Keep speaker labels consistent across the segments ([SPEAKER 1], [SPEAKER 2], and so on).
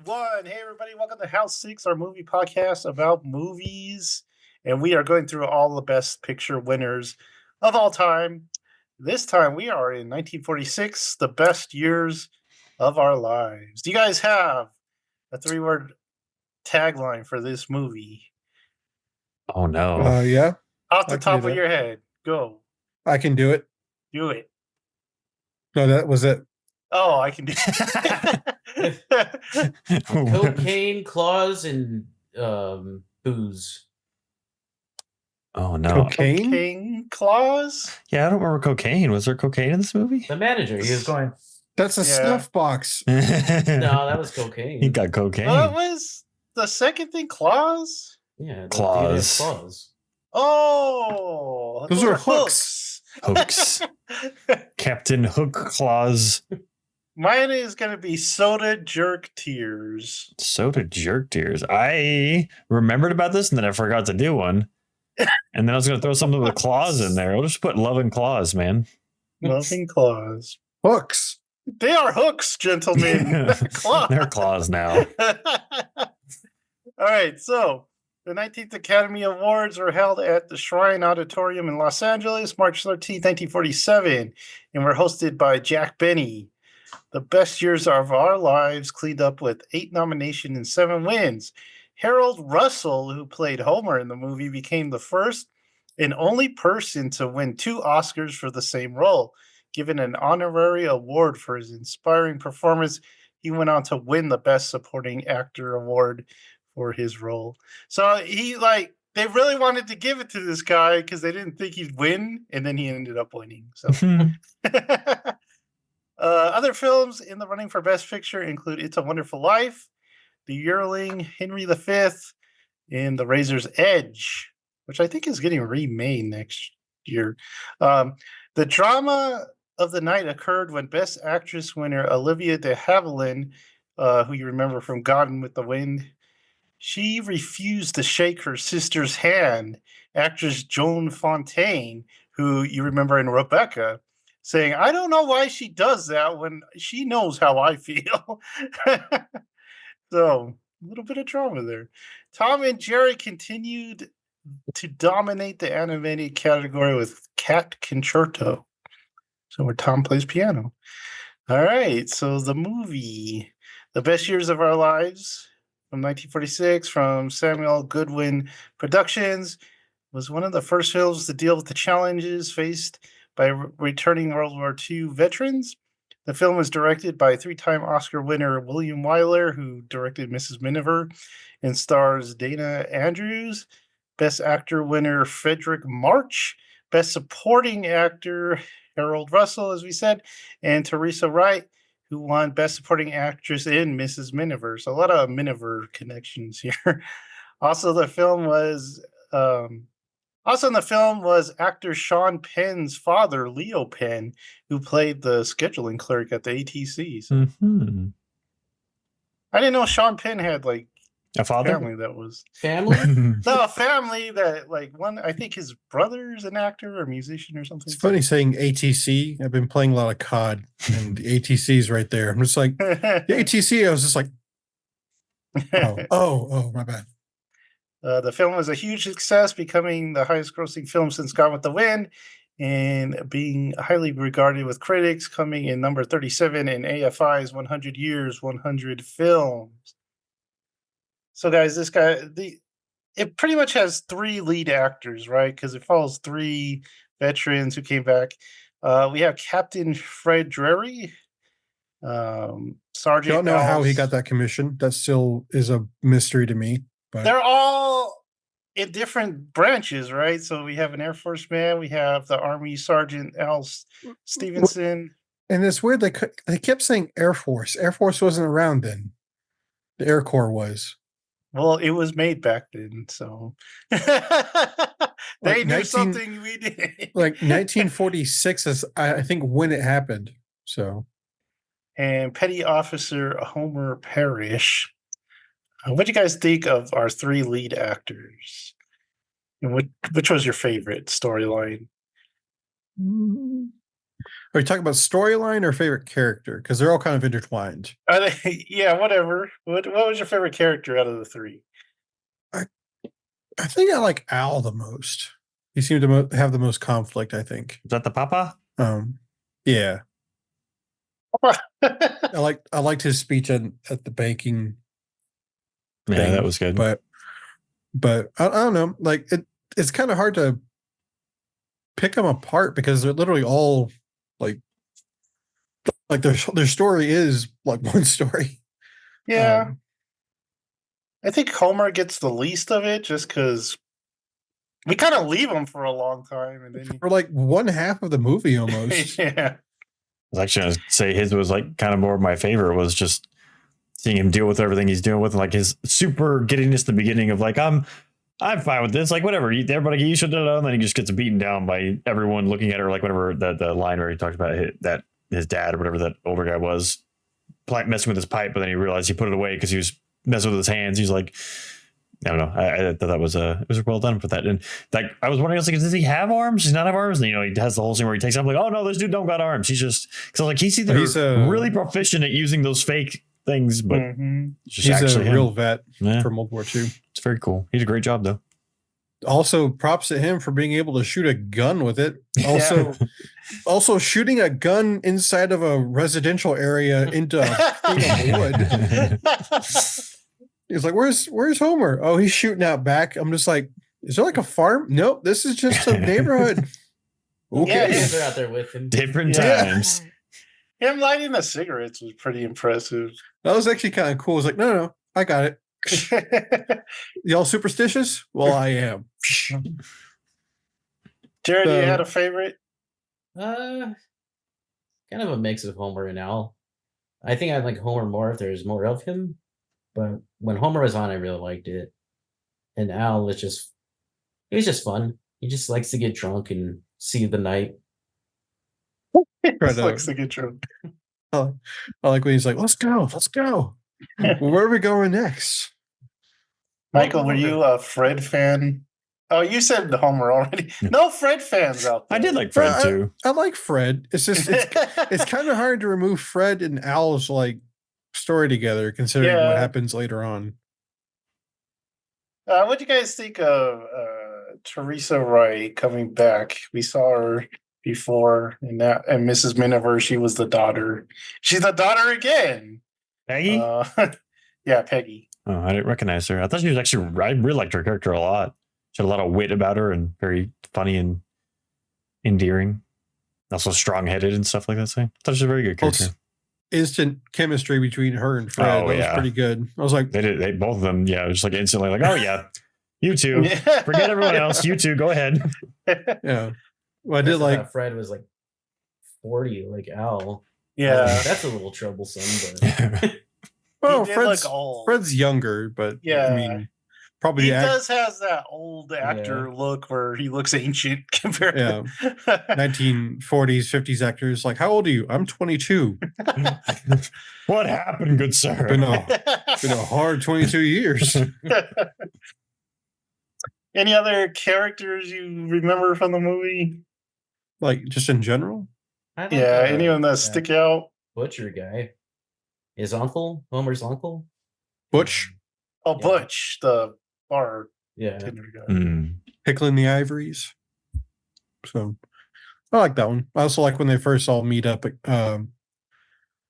[SPEAKER 1] one. Hey, everybody, welcome to House 6, our movie podcast about movies. And we are going through all the best picture winners of all time. This time we are in 1946, the best years of our lives. Do you guys have a three-word tagline for this movie?
[SPEAKER 2] Oh, no.
[SPEAKER 3] Yeah.
[SPEAKER 1] Off the top of your head, go.
[SPEAKER 3] I can do it.
[SPEAKER 1] Do it.
[SPEAKER 3] No, that was it.
[SPEAKER 1] Oh, I can do it.
[SPEAKER 4] Cocaine, claws, and booze.
[SPEAKER 2] Oh, no.
[SPEAKER 3] Cocaine?
[SPEAKER 1] Cocaine claws?
[SPEAKER 2] Yeah, I don't remember cocaine. Was there cocaine in this movie?
[SPEAKER 4] The manager, he was going,
[SPEAKER 3] That's a snuff box.
[SPEAKER 4] no, that was cocaine.
[SPEAKER 2] He got cocaine.
[SPEAKER 1] What was the second thing? Claws?
[SPEAKER 4] Yeah,
[SPEAKER 2] Claws.
[SPEAKER 4] Claws.
[SPEAKER 1] Oh,
[SPEAKER 3] Those are hooks.
[SPEAKER 2] Hooks. Captain Hook Claws.
[SPEAKER 1] Mine is going to be soda jerk tears.
[SPEAKER 2] Soda jerk tears. I remembered about this and then I forgot to do one. And then I was going to throw something with claws in there. I'll just put loving claws, man.
[SPEAKER 1] Loving claws.
[SPEAKER 3] Hooks.
[SPEAKER 1] They are hooks, gentlemen. Claws.
[SPEAKER 2] They're claws now.
[SPEAKER 1] All right, so the 19th Academy Awards were held at the Shrine Auditorium in Los Angeles, March 13th, 1947, and were hosted by Jack Benny. The best years of our lives cleaned up with 8 nominations and 7 wins. Harold Russell, who played Homer in the movie, became the first and only person to win 2 Oscars for the same role. Given an honorary award for his inspiring performance, he went on to win the Best Supporting Actor award for his role. So they really wanted to give it to this guy because they didn't think he'd win, and then he ended up winning. So other films in the running for Best Picture include It's a Wonderful Life, The Yearling, Henry V, and The Razor's Edge, which I think is getting remade next year. The drama of the night occurred when Best Actress winner Olivia de Havilland, who you remember from Gone with the Wind, she refused to shake her sister's hand, actress Joan Fontaine, who you remember in Rebecca, saying, "I don't know why she does that when she knows how I feel." So, a little bit of drama there. Tom and Jerry continued to dominate the animated category with Cat Concerto. So, where Tom plays piano. All right, so the movie, The Best Years of Our Lives, from 1946, from Samuel Goodwin Productions, was one of the first films to deal with the challenges faced by returning World War II veterans. The film was directed by 3-time Oscar winner William Wyler, who directed Mrs. Miniver, and stars Dana Andrews. Best Actor winner Fredric March. Best Supporting Actor Harold Russell, as we said, and Teresa Wright, who won Best Supporting Actress in Mrs. Miniver. So a lot of Miniver connections here. Also, in the film was actor Sean Penn's father, Leo Penn, who played the scheduling clerk at the ATC. So I didn't know Sean Penn had
[SPEAKER 2] a father?
[SPEAKER 1] Family that was
[SPEAKER 4] family.
[SPEAKER 1] No, a family that one. I think his brother's an actor or musician or something.
[SPEAKER 3] It's funny saying ATC. I've been playing a lot of COD, and the ATC's right there. I'm just like the ATC. I was just like, oh, my bad.
[SPEAKER 1] The film was a huge success, becoming the highest-grossing film since Gone with the Wind, and being highly regarded with critics, coming in number 37 in AFI's 100 Years, 100 Films. So, guys, it pretty much has 3 lead actors, right? Because it follows 3 veterans who came back. We have Captain Fredric, Sergeant.
[SPEAKER 3] Don't know how he got that commission. That still is a mystery to me. But
[SPEAKER 1] they're all in different branches, right? So we have an Air Force man, we have the Army Sergeant Al Stevenson.
[SPEAKER 3] And it's weird. They kept saying Air Force. Air Force wasn't around then. The Air Corps was.
[SPEAKER 1] Well, it was made back then, so they knew something we did.
[SPEAKER 3] 1946 is, I think, when it happened. So,
[SPEAKER 1] and Petty Officer Homer Parrish. What do you guys think of our 3 lead actors? And which was your favorite storyline?
[SPEAKER 3] Are you talking about storyline or favorite character? Because they're all kind of intertwined.
[SPEAKER 1] Yeah, whatever. What was your favorite character out of the three?
[SPEAKER 3] I think I like Al the most. He seemed to have the most conflict, I think.
[SPEAKER 2] Is that the papa?
[SPEAKER 3] Yeah. I liked his speech at the banking
[SPEAKER 2] Yeah,
[SPEAKER 3] thing,
[SPEAKER 2] that was good.
[SPEAKER 3] But I don't know. Like it's kind of hard to pick them apart because they're literally all like their story is like one story.
[SPEAKER 1] Yeah. I think Homer gets the least of it just because we kind of leave him for a long time. And then
[SPEAKER 3] For like one half of the movie almost.
[SPEAKER 1] Yeah.
[SPEAKER 2] I was actually going to say his was like kind of more of my favorite was just seeing him deal with everything he's dealing with, and like his super giddiness at the beginning of like, I'm fine with this, like whatever, everybody you should do, and then he just gets beaten down by everyone looking at her like whatever the line where he talked about that his dad or whatever that older guy was messing with his pipe, but then he realized he put it away because he was messing with his hands. He's like, I don't know. I thought that was it was well done for that. And like I was wondering, I was like, does he have arms? Does he not have arms? And he has the whole scene where he takes up like, oh no, this dude don't got arms. He's just because like he's either really proficient at using those fake things, but
[SPEAKER 3] he's a real vet from World War II.
[SPEAKER 2] It's very cool. He did a great job though.
[SPEAKER 3] Also, props to him for being able to shoot a gun with it. Also shooting a gun inside of a residential area into a thing of wood. He's like, where's Homer? Oh, he's shooting out back. I'm just like, is there like a farm? Nope, this is just a neighborhood.
[SPEAKER 4] Okay. Yeah, they're out there with him.
[SPEAKER 2] Different times.
[SPEAKER 1] Him lighting the cigarettes was pretty impressive.
[SPEAKER 3] That was actually kind of cool. I was like, no, I got it. Y'all superstitious? Well, I am.
[SPEAKER 1] Jared, you had a favorite?
[SPEAKER 4] Kind of a mix of Homer and Al. I think I'd like Homer more if there's more of him. But when Homer was on, I really liked it. And Al was just fun. He just likes to get drunk and see the night.
[SPEAKER 1] Likes to get drunk.
[SPEAKER 3] I like when he's like, let's go. Where are we going next?
[SPEAKER 1] Michael, were you a Fred fan? Oh, you said Homer already. No Fred fans out there.
[SPEAKER 2] I did like Fred too.
[SPEAKER 3] I like Fred. It's just it's kind of hard to remove Fred and Al's like story together, considering what happens later on.
[SPEAKER 1] What do you guys think of Teresa Wright coming back? We saw her before, and Mrs. Miniver, she was the daughter. She's the daughter again.
[SPEAKER 2] Peggy?
[SPEAKER 1] Yeah, Peggy.
[SPEAKER 2] Oh, I didn't recognize her. I thought she was actually, I really liked her character a lot. She had a lot of wit about her and very funny and endearing. Also strong-headed and stuff like that. So I thought she was a very good character.
[SPEAKER 3] Instant chemistry between her and Fred. That was pretty good. I was like,
[SPEAKER 2] they both of them, just like instantly like, oh yeah, you two, forget everyone else, you two, go ahead.
[SPEAKER 3] Yeah. Well, I did like
[SPEAKER 4] Fred was like 40, like Al.
[SPEAKER 1] Yeah,
[SPEAKER 4] that's a little troublesome. But
[SPEAKER 3] well, Fred's younger, but I mean, probably
[SPEAKER 1] he does has that old actor look where he looks ancient compared to
[SPEAKER 3] 1940s, 50s actors. Like, how old are you? I'm 22.
[SPEAKER 2] What happened, good sir?
[SPEAKER 3] Been a hard 22 years.
[SPEAKER 1] Any other characters you remember from the movie?
[SPEAKER 3] Like, just in general?
[SPEAKER 1] Anyone that stick out?
[SPEAKER 4] Butcher guy. His uncle? Homer's uncle?
[SPEAKER 3] Butch?
[SPEAKER 1] Oh, Butch, the bar
[SPEAKER 4] tender
[SPEAKER 3] guy. Pickling the ivories. So, I like that one. I also like when they first all meet up at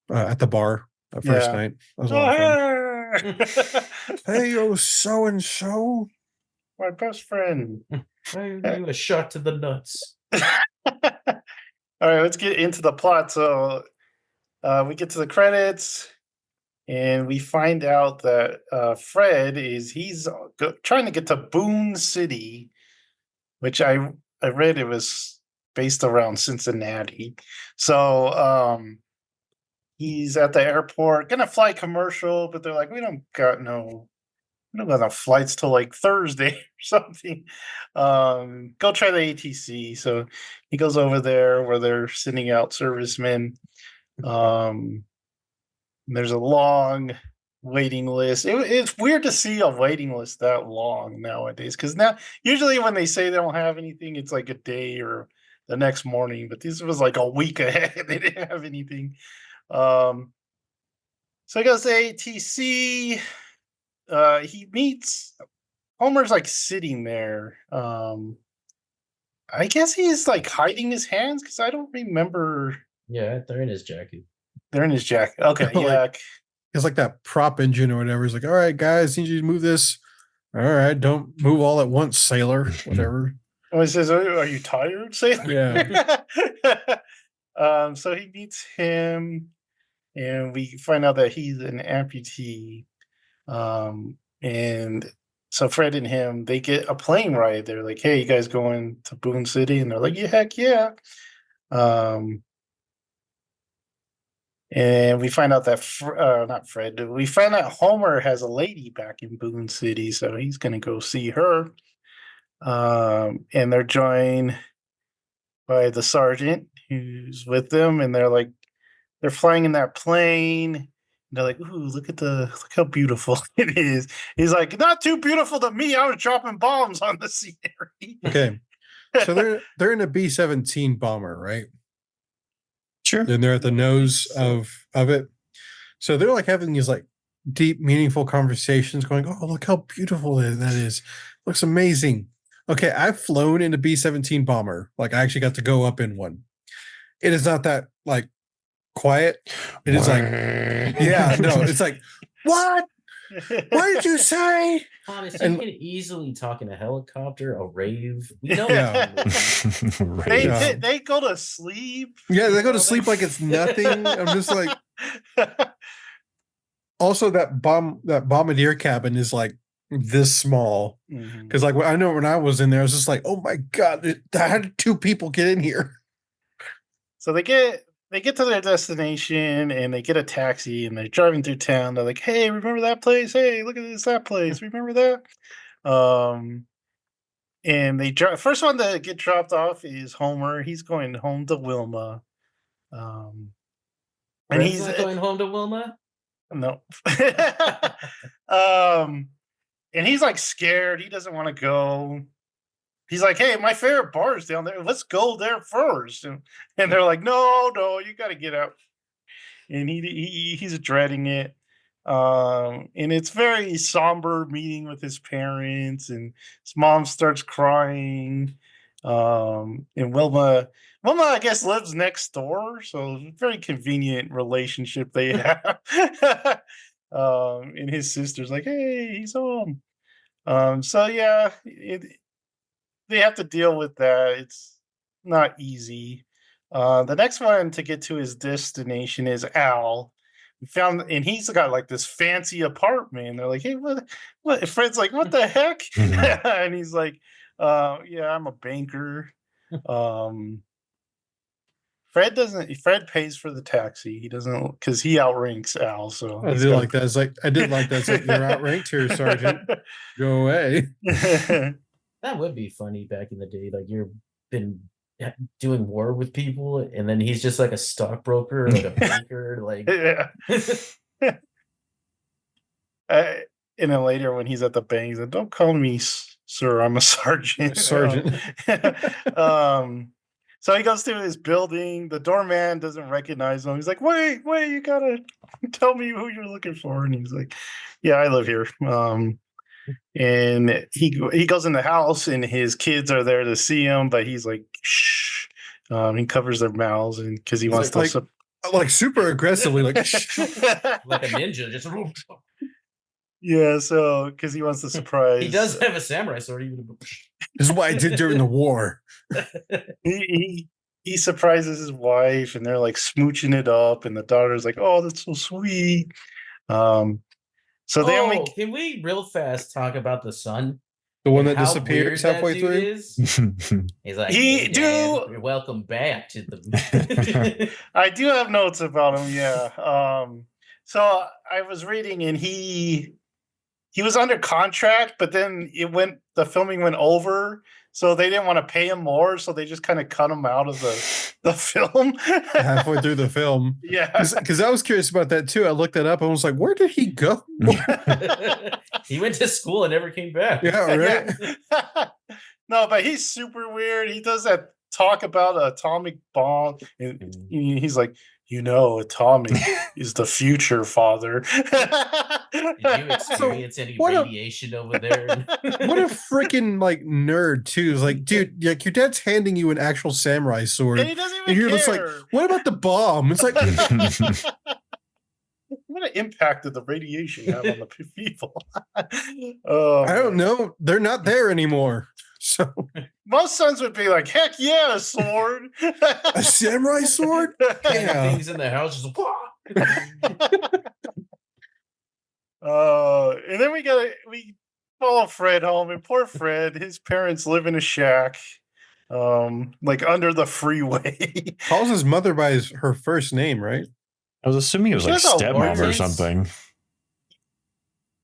[SPEAKER 3] the bar that first night. That was a lot of fun. Hey, oh, so-and-so.
[SPEAKER 1] My best friend.
[SPEAKER 4] I do a shot to the nuts.
[SPEAKER 1] All right, let's get into the plot. So we get to the credits, and we find out that Fred he's trying to get to Boone City, which I read it was based around Cincinnati. So he's at the airport, gonna fly commercial, but they're like, we don't got no flights till like Thursday or something. Go try the ATC. So he goes over there where they're sending out servicemen. There's a long waiting list. It's weird to see a waiting list that long nowadays, because now usually when they say they don't have anything, it's like a day or the next morning, but this was like a week ahead. They didn't have anything. So he goes to ATC. He meets Homer's like sitting there. I guess he's like hiding his hands because I don't remember.
[SPEAKER 4] Yeah, they're in his jacket.
[SPEAKER 1] They're in his jacket. Okay,
[SPEAKER 3] Like-
[SPEAKER 1] yeah.
[SPEAKER 3] It's like that prop engine or whatever. He's like, all right, guys, need you to move this. All right, don't move all at once, sailor. Whatever.
[SPEAKER 1] Oh, he says, "Are you tired?" Say,
[SPEAKER 3] Yeah.
[SPEAKER 1] So he meets him, and we find out that he's an amputee. And so Fred and him, they get a plane ride. They're like, "Hey, you guys going to Boone City?" And they're like, "Yeah, heck yeah." And we find out that not Fred. We find out Homer has a lady back in Boone City, so he's gonna go see her. And they're joined by the sergeant who's with them, and they're flying in that plane. And they're like, "Ooh, look how beautiful it is." He's like, "Not too beautiful to me. I was dropping bombs on the scenery."
[SPEAKER 3] Okay. So they're in a B-17 bomber, right?
[SPEAKER 2] Sure.
[SPEAKER 3] And they're at the nose of it. So they're like having these like deep, meaningful conversations going, "Oh, look how beautiful that is. Looks amazing." Okay, I've flown in a B-17 bomber. Like I actually got to go up in one. It is not that like quiet. It is like, yeah, no, it's like, what? What did you say?
[SPEAKER 4] Honestly,
[SPEAKER 3] And-
[SPEAKER 4] you can easily talk in a helicopter, a rave. We know
[SPEAKER 3] Yeah.
[SPEAKER 4] that.
[SPEAKER 2] Right.
[SPEAKER 3] Yeah.
[SPEAKER 1] They go to sleep.
[SPEAKER 3] Yeah, they go to
[SPEAKER 1] Well,
[SPEAKER 3] sleep like it's nothing. I'm just like, also that bombardier cabin is like this small.
[SPEAKER 1] Mhm.
[SPEAKER 3] Because like I know when I was in there, I was just like, oh my god, how did two people get in here?
[SPEAKER 1] So they get to their destination and they get a taxi and they're driving through town. They're like, "Hey, remember that place? Hey, look at that place. Remember that?" And they first one to get dropped off is Homer. He's going home to Wilma. And
[SPEAKER 4] Fred's
[SPEAKER 1] he's
[SPEAKER 4] not going home to Wilma.
[SPEAKER 1] no. And he's like scared. He doesn't want to go. He's like, "Hey, my favorite bar is down there. Let's go there first." And they're like, "No, you got to get out." And he's dreading it. And it's very somber meeting with his parents, and his mom starts crying. And Wilma, I guess, lives next door, so it's a very convenient relationship they have. And his sister's like, "Hey, he's home." So yeah, they have to deal with that. It's not easy. The next one to get to his destination is Al. And he's got like this fancy apartment. They're like, "Hey, what?" Fred's like, "What the heck?" And he's like, "Yeah, I'm a banker." Fred pays for the taxi. He doesn't, because he outranks Al. So
[SPEAKER 3] I
[SPEAKER 1] he's
[SPEAKER 3] did
[SPEAKER 1] gotta-
[SPEAKER 3] like that. It's like I did like that. It's like you're outranked here, Sergeant. Go away.
[SPEAKER 4] That would be funny back in the day. Like you're been doing war with people, and then he's just like a stockbroker, like a banker. Like
[SPEAKER 1] Yeah. And then later when he's at the bank, he's like, "Don't call me sir, I'm a sergeant."
[SPEAKER 3] Sergeant.
[SPEAKER 1] So he goes to his building. The doorman doesn't recognize him. He's like, wait, you gotta tell me who you're looking for. And he's like, "Yeah, I live here." And he goes in the house, and his kids are there to see him, but he's like, "Shh." He covers their mouths, and because he wants
[SPEAKER 3] like-
[SPEAKER 1] to.
[SPEAKER 3] Like super aggressively, like shh.
[SPEAKER 4] like a ninja. Just
[SPEAKER 1] Yeah, so because he wants to surprise.
[SPEAKER 4] he does have a samurai sword. Even
[SPEAKER 3] This is what I did during the war.
[SPEAKER 1] He surprises his wife, and they're like smooching it up, and the daughter's like, "Oh, that's so sweet." So they only
[SPEAKER 4] can we real fast talk about the son?
[SPEAKER 3] The one
[SPEAKER 4] and
[SPEAKER 3] that
[SPEAKER 4] how
[SPEAKER 3] disappears
[SPEAKER 4] weird that
[SPEAKER 3] halfway
[SPEAKER 4] dude
[SPEAKER 3] through.
[SPEAKER 4] is? He's like,
[SPEAKER 1] He
[SPEAKER 4] "Hey,
[SPEAKER 1] do-
[SPEAKER 4] Dad, you're welcome back to the."
[SPEAKER 1] I do have notes about him, yeah. So I was reading, and he was under contract, but then the filming went over, so they didn't want to pay him more, so they just kind of cut him out of the film.
[SPEAKER 3] Halfway through the film.
[SPEAKER 1] Yeah.
[SPEAKER 3] Because I was curious about that too. I looked that up and was like, where did he go?
[SPEAKER 4] He went to school and never came back.
[SPEAKER 3] Yeah, right.
[SPEAKER 1] Yeah. No, but he's super weird. He does that talk about an atomic bomb, and he's like, atomic is the future, father.
[SPEAKER 4] Did you experience any
[SPEAKER 3] what a-
[SPEAKER 4] radiation over there?
[SPEAKER 3] What a freaking like nerd too. Is like, dude, like your dad's handing you an actual samurai sword,
[SPEAKER 1] And he doesn't even
[SPEAKER 3] and you're
[SPEAKER 1] care.
[SPEAKER 3] just like, what about the bomb? It's like,
[SPEAKER 1] what an impact did the radiation have on the people?
[SPEAKER 3] I don't know. They're not there anymore. So
[SPEAKER 1] Most sons would be like, heck yeah, a sword.
[SPEAKER 3] a samurai sword? Yeah.
[SPEAKER 4] Things in the house just
[SPEAKER 1] And then we follow Fred home, and poor Fred, his parents live in a shack, like under the freeway.
[SPEAKER 3] Calls his mother by her first name, right?
[SPEAKER 2] I was assuming it was
[SPEAKER 1] She
[SPEAKER 2] like
[SPEAKER 1] has a
[SPEAKER 2] stepmom or
[SPEAKER 4] Hortense?
[SPEAKER 2] something.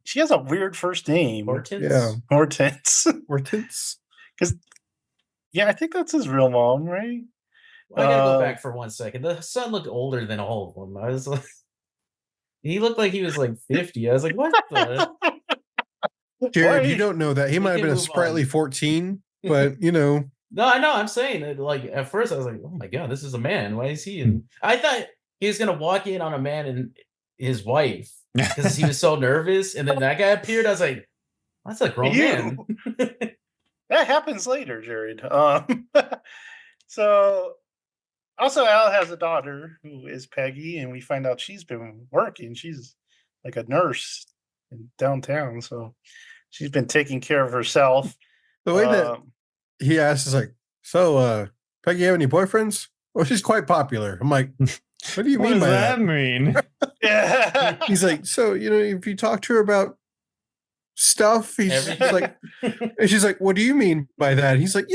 [SPEAKER 1] She has a weird first name.
[SPEAKER 4] Hortense?
[SPEAKER 3] Yeah.
[SPEAKER 1] Hortense.
[SPEAKER 3] Hortense.
[SPEAKER 1] Yeah, I think that's his real mom, right?
[SPEAKER 4] Well, I gotta go back for 1 second. The son looked older than all of them. I was like, he looked like he was like 50. I was like, what the?
[SPEAKER 3] Jared,
[SPEAKER 1] Why?
[SPEAKER 3] you don't know that. He
[SPEAKER 4] We
[SPEAKER 3] might have
[SPEAKER 4] can
[SPEAKER 3] been a
[SPEAKER 4] move
[SPEAKER 3] sprightly
[SPEAKER 4] on.
[SPEAKER 3] 14, but you know.
[SPEAKER 4] No, I know. I'm saying that. Like at first, I was like, oh my god, this is a man. Why is he in? I thought he was gonna walk in on a man and his wife because he was so nervous, and then that guy appeared. I was like, that's a grown man.
[SPEAKER 1] That happens later, Jared. So also Al has a daughter who is Peggy, and we find out she's been working. She's like a nurse in downtown, so she's been taking care of herself.
[SPEAKER 3] The way that he asks is like, so Peggy, you have any boyfriends? Well, she's quite popular. I'm like, what do you
[SPEAKER 2] What
[SPEAKER 3] mean
[SPEAKER 2] does
[SPEAKER 3] by
[SPEAKER 2] that
[SPEAKER 3] that?
[SPEAKER 2] mean?
[SPEAKER 1] Yeah.
[SPEAKER 3] He's like, so if you talk to her about stuff, he's like, and she's like, what do you mean by that? He's like,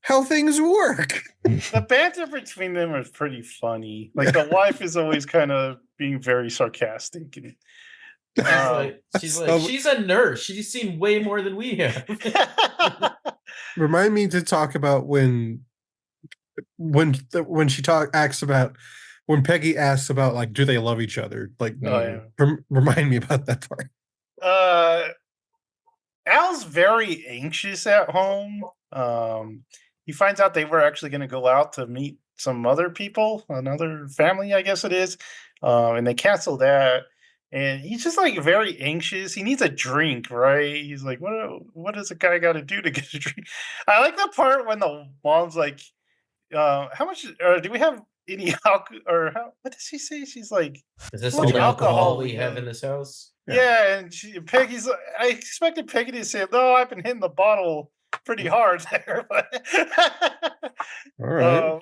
[SPEAKER 3] how things work.
[SPEAKER 1] The banter between them is pretty funny. Like the wife is always kind of being very sarcastic. And,
[SPEAKER 4] She's like, she's a nurse. She's seen way more than we have.
[SPEAKER 3] Remind me to talk about when she asks about when Peggy asks about like, do they love each other? Like, remind me about that part.
[SPEAKER 1] Al's very anxious at home. He finds out they were actually going to go out to meet some other people, another family, I guess it is, and they canceled that. And he's just like very anxious. He needs a drink, right? He's like, what does a guy got to do to get a drink? I like the part when the mom's like, how much do we have any alcohol? Or what does she say? She's like,
[SPEAKER 4] is this
[SPEAKER 1] "How
[SPEAKER 4] all
[SPEAKER 1] much
[SPEAKER 4] the alcohol
[SPEAKER 1] alcohol
[SPEAKER 4] we
[SPEAKER 1] we
[SPEAKER 4] have
[SPEAKER 1] have?"
[SPEAKER 4] in this house?
[SPEAKER 1] Yeah, and Peggy's. I expected Peggy to say, "No, I've been hitting the bottle pretty hard there." But
[SPEAKER 3] All right.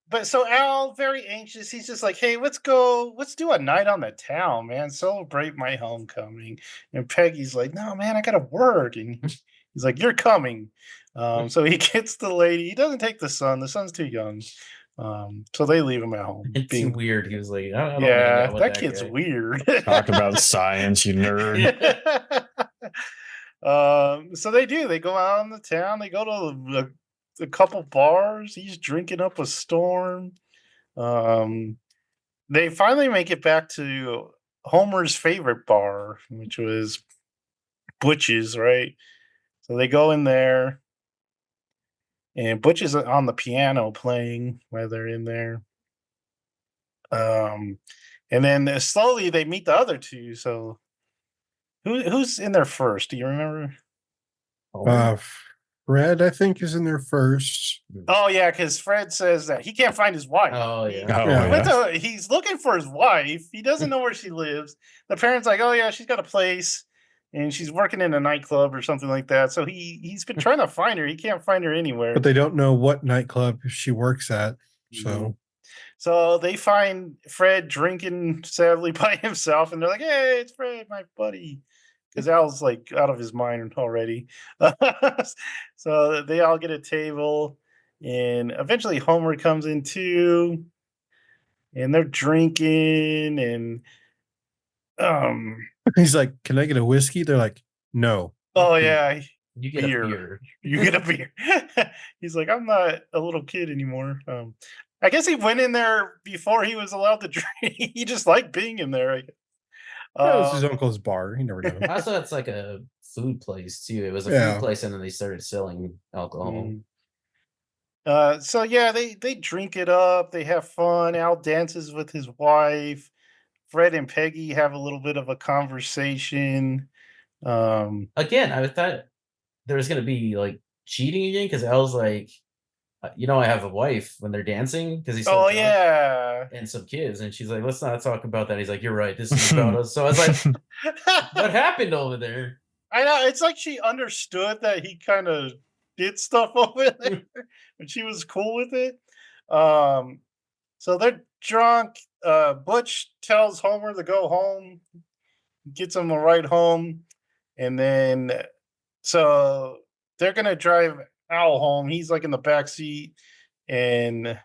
[SPEAKER 1] but so Al, very anxious. He's just like, "Hey, let's go. Let's do a night on the town, man. Celebrate my homecoming." And Peggy's like, "No, man, I gotta work." And he's like, "You're coming." So he gets the lady. He doesn't take the son. The son's too young. So they leave him at home.
[SPEAKER 4] It's weird. He was like, I don't
[SPEAKER 1] Yeah,
[SPEAKER 4] hang out with
[SPEAKER 1] that kid's
[SPEAKER 4] guy.
[SPEAKER 1] weird.
[SPEAKER 2] Talk about science, you nerd.
[SPEAKER 1] So they do. They go out in the town. They go to a couple bars. He's drinking up a storm. They finally make it back to Homer's favorite bar, which was Butch's, right? So they go in there, and Butch is on the piano playing while they're in there. And then slowly they meet the other two. So who's in there first? Do you remember?
[SPEAKER 3] Fred, I think, is in there first.
[SPEAKER 1] Oh yeah, because Fred says that he can't find his wife.
[SPEAKER 4] Oh yeah.
[SPEAKER 1] He's looking for his wife. He doesn't know where she lives. The parents like, oh yeah, she's got a place, and she's working in a nightclub or something like that. So he's been trying to find her. He can't find her anywhere.
[SPEAKER 3] But they don't know what nightclub she works at.
[SPEAKER 1] So they find Fred drinking sadly by himself, and they're like, "Hey, it's Fred, my buddy," because Al's like out of his mind already. So they all get a table, and eventually Homer comes in too, and they're drinking, and
[SPEAKER 3] he's like, "Can I get a whiskey?" They're like, "No."
[SPEAKER 1] Oh yeah,
[SPEAKER 4] you get a beer.
[SPEAKER 1] You get a beer. He's like, I'm not a little kid anymore. I guess he went in there before he was allowed to drink. He just liked being in there, I guess.
[SPEAKER 3] That was his uncle's bar. He never knew.
[SPEAKER 4] Also, it's like a food place too. It was a
[SPEAKER 3] Yeah.
[SPEAKER 4] food place, and then they started selling alcohol.
[SPEAKER 1] So yeah, they drink it up. They have fun. Al dances with his wife. Fred and Peggy have a little bit of a conversation.
[SPEAKER 4] Again, I thought there was gonna be like cheating again because Al's like, I have a wife when they're dancing because he's so
[SPEAKER 1] Oh
[SPEAKER 4] drunk,
[SPEAKER 1] yeah.
[SPEAKER 4] and some kids, and she's like, let's not talk about that. He's like, you're right. This is about us. So I was like, what happened over there?
[SPEAKER 1] I know, it's like she understood that he kind of did stuff over there, and she was cool with it. So they're drunk. Butch tells Homer to go home, gets him a ride home, and then so they're gonna drive Al home. He's like in the back seat, and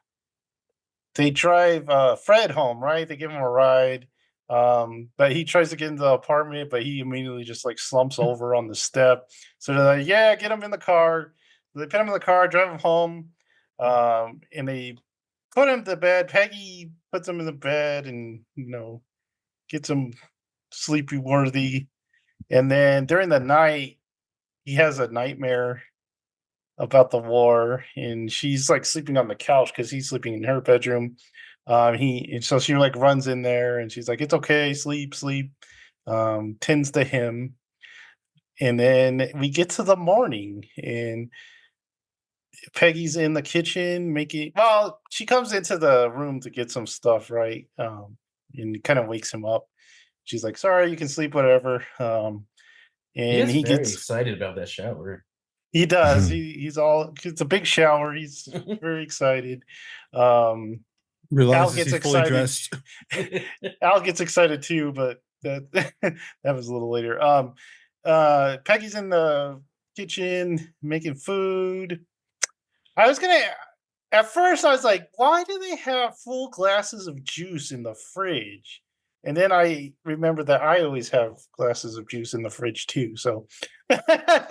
[SPEAKER 1] they drive Fred home, right? They give him a ride. But he tries to get into the apartment, but he immediately just like slumps over on the step. So they're like, yeah, get him in the car. So they put him in the car, drive him home, and they put him to bed. Peggy puts him in the bed and, gets him sleepy worthy. And then during the night, he has a nightmare about the war, and she's like sleeping on the couch because he's sleeping in her bedroom. So she like runs in there and she's like, "It's okay, sleep, sleep." Tends to him, and then we get to the morning, and Peggy's in the kitchen making. Well, she comes into the room to get some stuff, right? And kind of wakes him up. She's like, "Sorry, you can sleep, whatever."
[SPEAKER 4] He
[SPEAKER 1] And
[SPEAKER 4] is
[SPEAKER 1] he
[SPEAKER 4] very
[SPEAKER 1] gets.
[SPEAKER 4] excited about that shower.
[SPEAKER 1] He does. He's all. It's a big shower. He's very excited. Al
[SPEAKER 3] Realizes
[SPEAKER 1] gets
[SPEAKER 3] he's fully
[SPEAKER 1] excited.
[SPEAKER 3] dressed.
[SPEAKER 1] Al gets excited too, but that that was a little later. Peggy's in the kitchen making food. I was gonna At first I was like, why do they have full glasses of juice in the fridge? And then I remember that I always have glasses of juice in the fridge too. So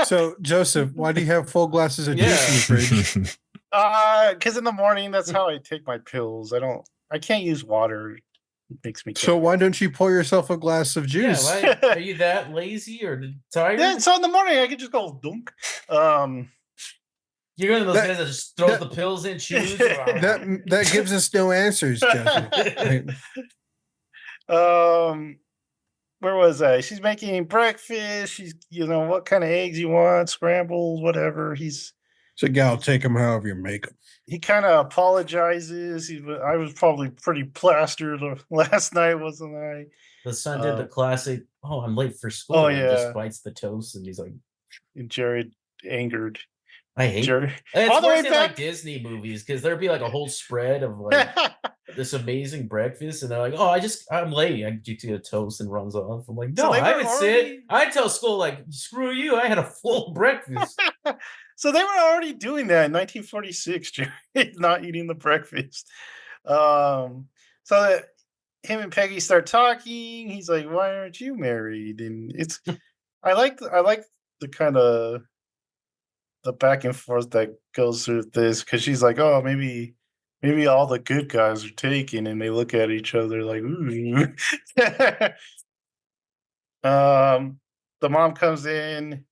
[SPEAKER 3] So, Joseph, why do you have full glasses of juice in the fridge?
[SPEAKER 1] Because in the morning that's how I take my pills. I can't use water. It makes me
[SPEAKER 3] So why don't you pour yourself a glass of
[SPEAKER 4] Yeah,
[SPEAKER 3] juice?
[SPEAKER 4] why, are you that lazy or tired?
[SPEAKER 1] Yeah, so in the morning I could just go dunk.
[SPEAKER 4] You're one of those
[SPEAKER 3] That-
[SPEAKER 4] guys that just throws
[SPEAKER 3] that-
[SPEAKER 4] the pills in, chews.
[SPEAKER 3] That gives us no answers, Joseph.
[SPEAKER 1] Where was I? She's making breakfast. She's, what kind of eggs you want, scrambled, whatever.
[SPEAKER 3] So, gal, take them however you make them.
[SPEAKER 1] He kind of apologizes. I was probably pretty plastered last night, wasn't I?
[SPEAKER 4] The son did the classic, "Oh, I'm late for school."
[SPEAKER 1] Oh,
[SPEAKER 4] And
[SPEAKER 1] yeah.
[SPEAKER 4] just bites the toast, and he's like,
[SPEAKER 1] And Jared angered.
[SPEAKER 4] I hate
[SPEAKER 1] Jared.
[SPEAKER 4] It's
[SPEAKER 1] All the
[SPEAKER 4] worse
[SPEAKER 1] way
[SPEAKER 4] in like
[SPEAKER 1] back.
[SPEAKER 4] Disney movies because there'd be like a whole spread of like this amazing breakfast, and they're like, "Oh, I'm late. I get you a toast," and runs off. I'm like,
[SPEAKER 1] So
[SPEAKER 4] "No,
[SPEAKER 1] they
[SPEAKER 4] I
[SPEAKER 1] were
[SPEAKER 4] would
[SPEAKER 1] already-
[SPEAKER 4] sit. I tell school like, screw you. I had a full breakfast."
[SPEAKER 1] So they were already doing that in 1946, Jared, not eating the breakfast. So that him and Peggy start talking. He's like, "Why aren't you married?" And I like the kind of the back and forth that goes through this because she's like, "Oh, maybe all the good guys are taken," and they look at each other like, "Ooh." The mom comes in,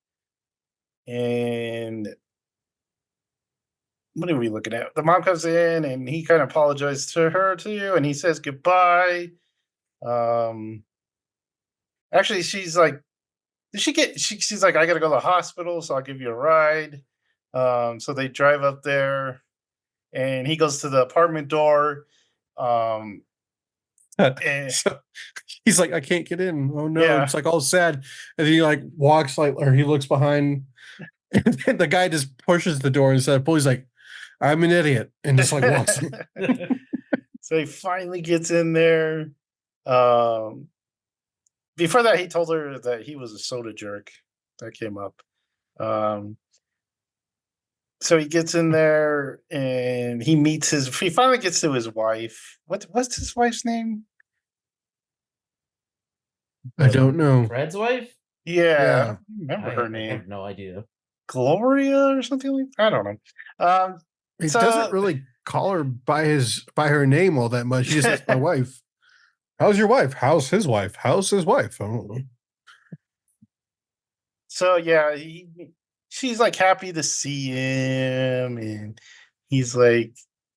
[SPEAKER 1] and what are we looking at? The mom comes in, and he kind of apologizes to her too, and he says goodbye. Actually, she's like, she's like, "I gotta go to the hospital, so I'll give you a ride." So they drive up there, and he goes to the apartment door. And
[SPEAKER 3] So he's like, I can't get in. Oh no.
[SPEAKER 1] Yeah.
[SPEAKER 3] It's like all sad. And then he like walks or he looks behind, and then the guy just pushes the door instead of pull. He's like, I'm an idiot. And just like walks in.
[SPEAKER 1] So he finally gets in there. Before that, he told her that he was a soda jerk. That came up. So he gets in there and he finally gets to his wife. What's his wife's name?
[SPEAKER 3] I don't know.
[SPEAKER 4] Fred's wife?
[SPEAKER 1] Yeah,
[SPEAKER 3] Yeah.
[SPEAKER 1] I don't remember her
[SPEAKER 4] I
[SPEAKER 1] name.
[SPEAKER 4] have no idea.
[SPEAKER 1] Gloria or something like that. I don't know.
[SPEAKER 3] He
[SPEAKER 1] So-
[SPEAKER 3] doesn't really call her by her name all that much. He just says my wife. How's your wife? How's his wife? How's his wife? I don't know.
[SPEAKER 1] So yeah, she's like happy to see him, and he's like,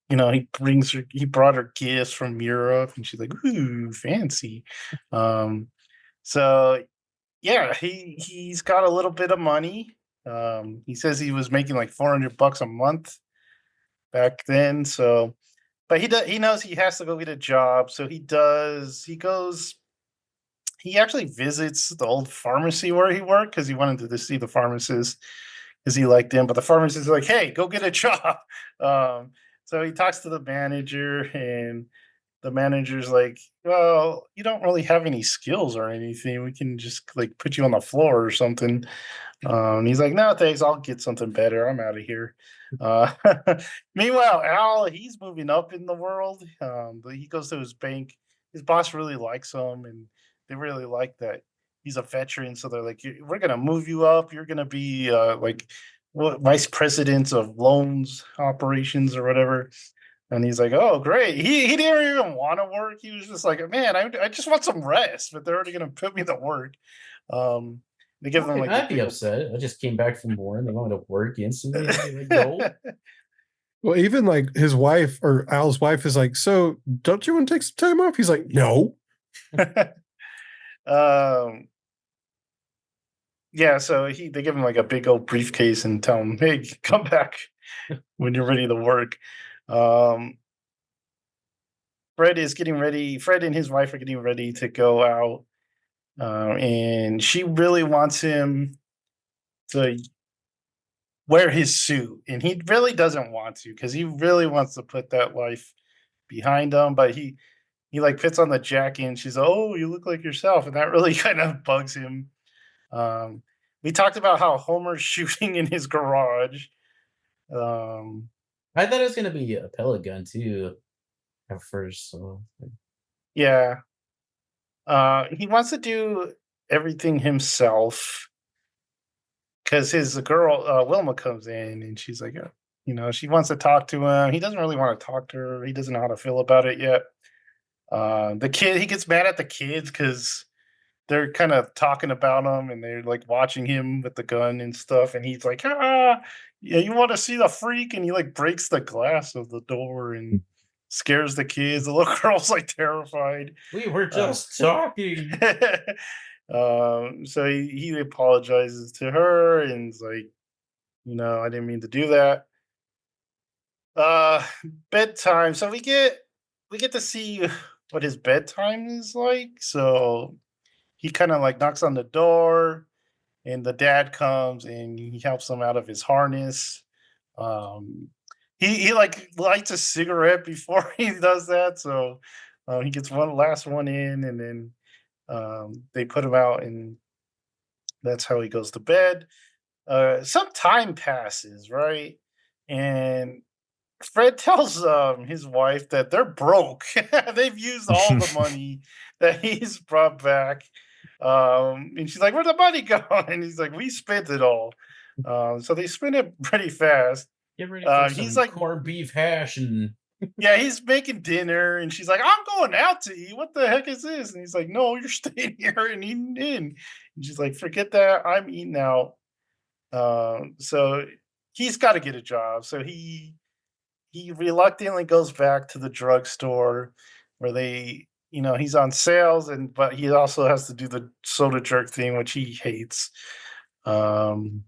[SPEAKER 1] he brought her gifts from Europe, and she's like, ooh, fancy. Um, so yeah, he's got a little bit of money. He says he was making like $400 a month back then. So, but he knows he has to go get a job. So he does. He actually visits the old pharmacy where he worked because he wanted to see the pharmacist because he liked him. But the pharmacist is like, "Hey, go get a job." Um, so he talks to the manager, and the manager's like, "Well, you don't really have any skills or anything. We can just like put you on the floor or something." He's like, "No, thanks. I'll get something better. I'm out of here." Uh, Meanwhile, Al, he's moving up in the world. But he goes to his bank. His boss really likes him, and they really like that he's a veteran. So they're like, "We're gonna move you up. You're gonna be like vice president of loans operations or whatever." And he's like, "Oh, great." He didn't even want to work. He was just like, "Man, I just want some rest," but they're already gonna put me to work. Um, they give them like the
[SPEAKER 4] I'd be
[SPEAKER 1] big
[SPEAKER 4] upset. I just came back from war and they wanted to work instantly. I'd be like, no.
[SPEAKER 3] Well, even like his wife or Al's wife is like, so don't you want to take some time off? He's like, no.
[SPEAKER 1] um, yeah, so they give him like a big old briefcase and tell him, "Hey, come back when you're ready to work." Um, Fred is getting ready. Fred and his wife are getting ready to go out, and she really wants him to wear his suit, and he really doesn't want to because he really wants to put that life behind him. But he like fits on the jacket, and she's, "Oh, you look like yourself," and that really kind of bugs him. Um, we talked about how Homer's shooting in his garage. Um,
[SPEAKER 4] I thought it was gonna be a pellet gun too at first. So
[SPEAKER 1] yeah, he wants to do everything himself because his girl Wilma comes in, and she's like, she wants to talk to him. He doesn't really want to talk to her. He doesn't know how to feel about it yet. The kid, he gets mad at the kids because they're kind of talking about him and they're like watching him with the gun and stuff. And he's like, yeah, you want to see the freak? And he like breaks the glass of the door and scares the kids. The little girl's like terrified.
[SPEAKER 4] we were
[SPEAKER 1] Uh,
[SPEAKER 4] just talking.
[SPEAKER 1] so he apologizes to her and is like, I didn't mean to do that. Uh, Bedtime. So we get to see what his bedtime is like. So he kind of like knocks on the door, and the dad comes and he helps him out of his harness. Um, he like lights a cigarette before he does that, so he gets one last one in, and then they put him out, and that's how he goes to bed. Some time passes, right? And Fred tells his wife that they're broke. They've used all the money that he's brought back. And she's like, "Where'd the money go?" And he's like, "We spent it all." So they spend it pretty fast.
[SPEAKER 4] Get ready for
[SPEAKER 1] He's
[SPEAKER 4] some
[SPEAKER 1] like,
[SPEAKER 4] corned beef hash and
[SPEAKER 1] "Yeah," he's making dinner, and she's like, "I'm going out to eat. What the heck is this?" And he's like, "No, you're staying here and eating in." And she's like, "Forget that. I'm eating out." So he's got to get a job. So he reluctantly goes back to the drugstore where he's on sales, but he also has to do the soda jerk thing, which he hates. Um,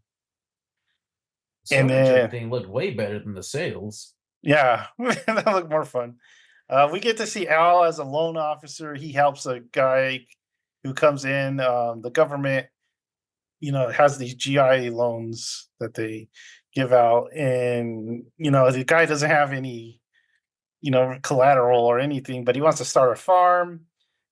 [SPEAKER 1] and
[SPEAKER 4] soda jerk
[SPEAKER 1] then
[SPEAKER 4] thing looked way better than the sales.
[SPEAKER 1] yeah, that looked more fun. We get to see Al as a loan officer. He helps a guy who comes in. The government, has these GI loans that they give out, and the guy doesn't have any collateral or anything, but he wants to start a farm.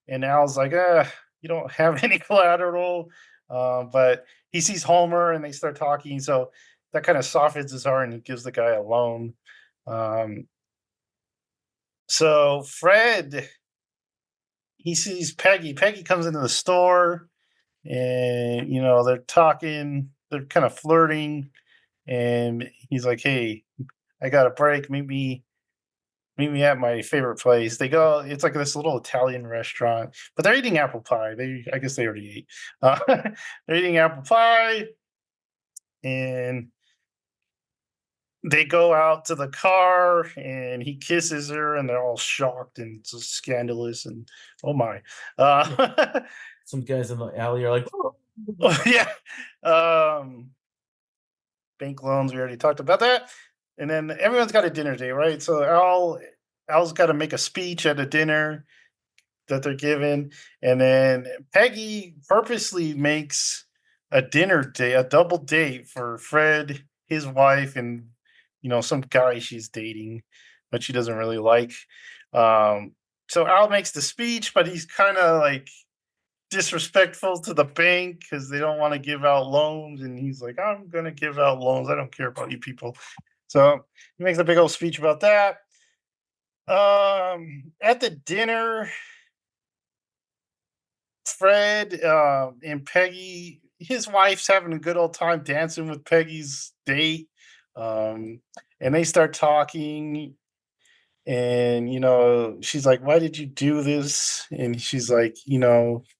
[SPEAKER 1] And Al's like, you don't have any collateral. But he sees Homer and they start talking. So that kind of softens his heart and he gives the guy a loan. Um, so Fred, he sees Peggy. Peggy comes into the store and, they're talking, they're kind of flirting. And he's like, "Hey, I got a break. Maybe meet me at my favorite place. They go, it's like this little Italian restaurant, but they're eating apple pie. I guess they already ate. They're eating apple pie, and they go out to the car, and he kisses her, and they're all shocked and it's just scandalous. And oh my,
[SPEAKER 4] Some guys in the alley are like, "Oh."
[SPEAKER 1] yeah. Bank loans, we already talked about that. And then everyone's got a dinner date, right? So Al's got to make a speech at a dinner that they're given, and then Peggy purposely makes a dinner date, a double date for Fred, his wife, and some guy she's dating, but she doesn't really like. So Al makes the speech, but he's kind of like disrespectful to the bank because they don't want to give out loans, and he's like, I'm gonna give out loans, I don't care about you people. So he makes a big old speech about that. At the dinner, Fred and Peggy, his wife's having a good old time dancing with Peggy's date. And they start talking, and she's like, why did you do this? And she's like,